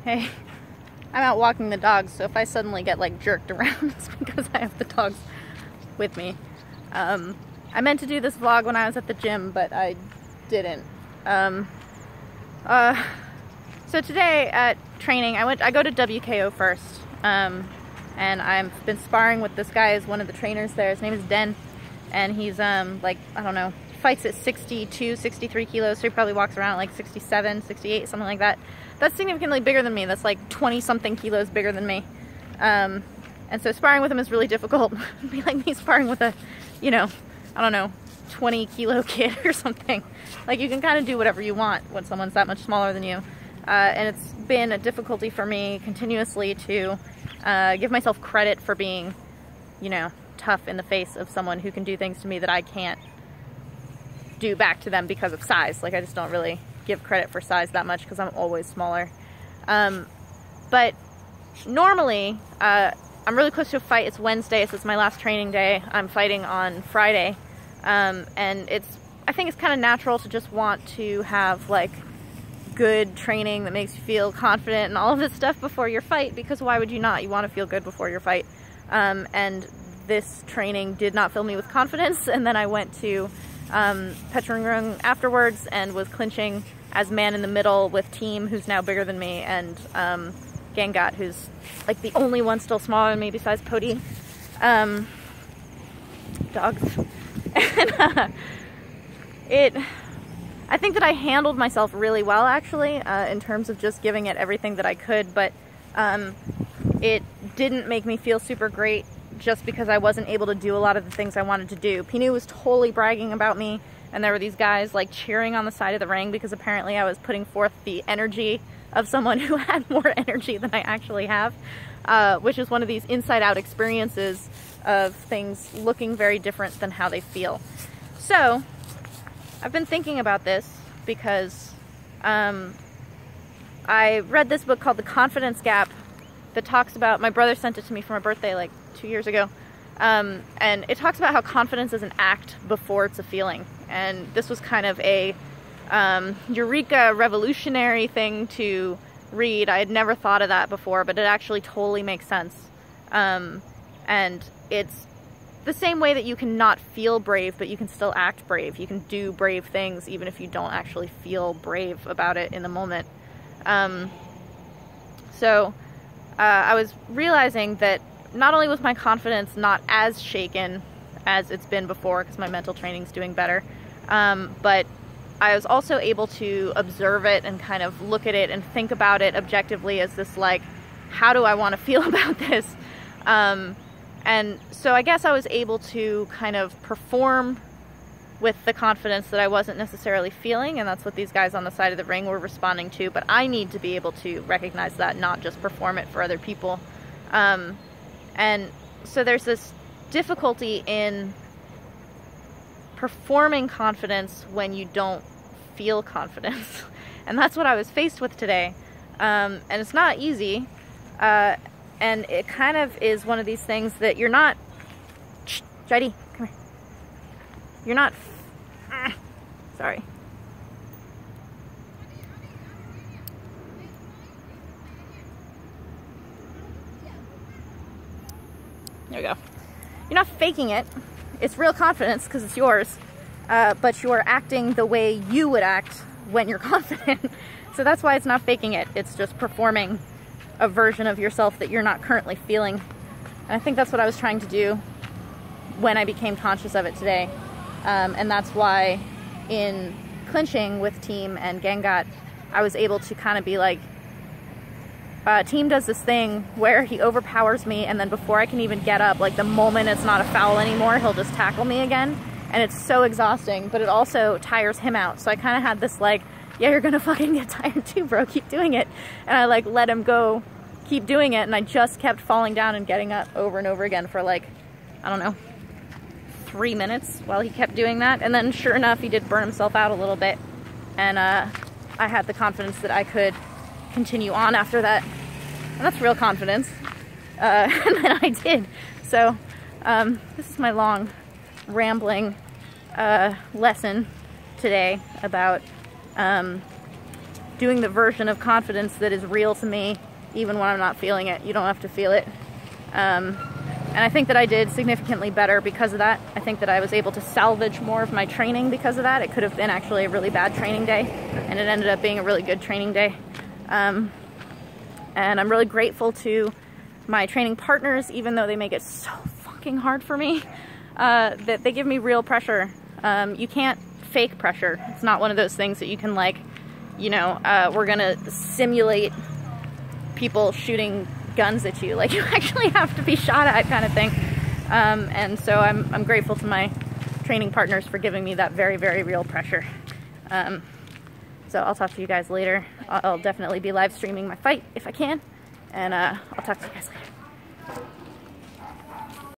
Hey, I'm out walking the dogs, so if I suddenly get like jerked around, it's because I have the dogs with me. I meant to do this vlog when I was at the gym, but I didn't. So today at training, I go to WKO first, and I've been sparring with this guy, is one of the trainers there. His name is Den, and he's like, I don't know, fights at 62, 63 kilos, so he probably walks around at like 67, 68, something like that. That's significantly bigger than me. That's like 20 something kilos bigger than me. And so sparring with him is really difficult. It'd be like me sparring with a, you know, I don't know, 20 kilo kid or something. Like, you can kind of do whatever you want when someone's that much smaller than you. And it's been a difficulty for me continuously to give myself credit for being, you know, tough in the face of someone who can do things to me that I can't do back to them because of size. Like, I just don't really give credit for size that much because I'm always smaller. But normally, I'm really close to a fight. It's Wednesday, so it's my last training day. I'm fighting on Friday. And I think it's kind of natural to just want to have like good training that makes you feel confident and all of this stuff before your fight, because why would you not? You want to feel good before your fight. And this training did not fill me with confidence, and then I went to Petrungrung afterwards and was clinching as man in the middle with Team, who's now bigger than me, and Gangat, who's like the only one still smaller than me besides Pody. Dogs. And I think that I handled myself really well, actually, in terms of just giving it everything that I could, but it didn't make me feel super great just because I wasn't able to do a lot of the things I wanted to do. Pinu was totally bragging about me, and there were these guys like cheering on the side of the ring because apparently I was putting forth the energy of someone who had more energy than I actually have, which is one of these inside-out experiences of things looking very different than how they feel. So I've been thinking about this because I read this book called The Confidence Gap that talks about, my brother sent it to me for my birthday like 2 years ago, and it talks about how confidence is an act before it's a feeling. And this was kind of a eureka revolutionary thing to read. I had never thought of that before, but it actually totally makes sense. And it's the same way that you can not feel brave, but you can still act brave. You can do brave things even if you don't actually feel brave about it in the moment. So I was realizing that not only was my confidence not as shaken as it's been before, because my mental training's doing better, but I was also able to observe it and kind of look at it and think about it objectively as this, like, how do I want to feel about this? And so I guess I was able to kind of perform with the confidence that I wasn't necessarily feeling, and that's what these guys on the side of the ring were responding to, but I need to be able to recognize that, not just perform it for other people. And so there's this difficulty in performing confidence when you don't feel confidence. And that's what I was faced with today. And it's not easy. And it kind of is one of these things that you're not... Shh, Jody, come here. You're not... Sorry. There we go. You're not faking it. It's real confidence because it's yours. But you are acting the way you would act when you're confident. So that's why it's not faking it. It's just performing a version of yourself that you're not currently feeling. And I think that's what I was trying to do when I became conscious of it today. And that's why in clinching with Team and Gangat, I was able to kind of be like, Team does this thing where he overpowers me, and then before I can even get up, like the moment it's not a foul anymore, he'll just tackle me again. And it's so exhausting, but it also tires him out. So I kind of had this like, yeah, you're gonna fucking get tired too, bro, keep doing it. And I like let him go, keep doing it, and I just kept falling down and getting up over and over again for like, I don't know, 3 minutes while he kept doing that. And then sure enough, he did burn himself out a little bit. And I had the confidence that I could continue on after that. And that's real confidence. And then I did. So this is my long rambling lesson today about doing the version of confidence that is real to me, even when I'm not feeling it. You don't have to feel it. And I think that I did significantly better because of that. I think that I was able to salvage more of my training because of that. It could have been actually a really bad training day, and it ended up being a really good training day. And I'm really grateful to my training partners, even though they make it so fucking hard for me, that they give me real pressure. You can't fake pressure. It's not one of those things that you can, like, you know, we're gonna simulate people shooting guns at you. Like, you actually have to be shot at, kind of thing. And so I'm grateful to my training partners for giving me that very, very real pressure. So I'll talk to you guys later. I'll definitely be live streaming my fight if I can, and I'll talk to you guys later.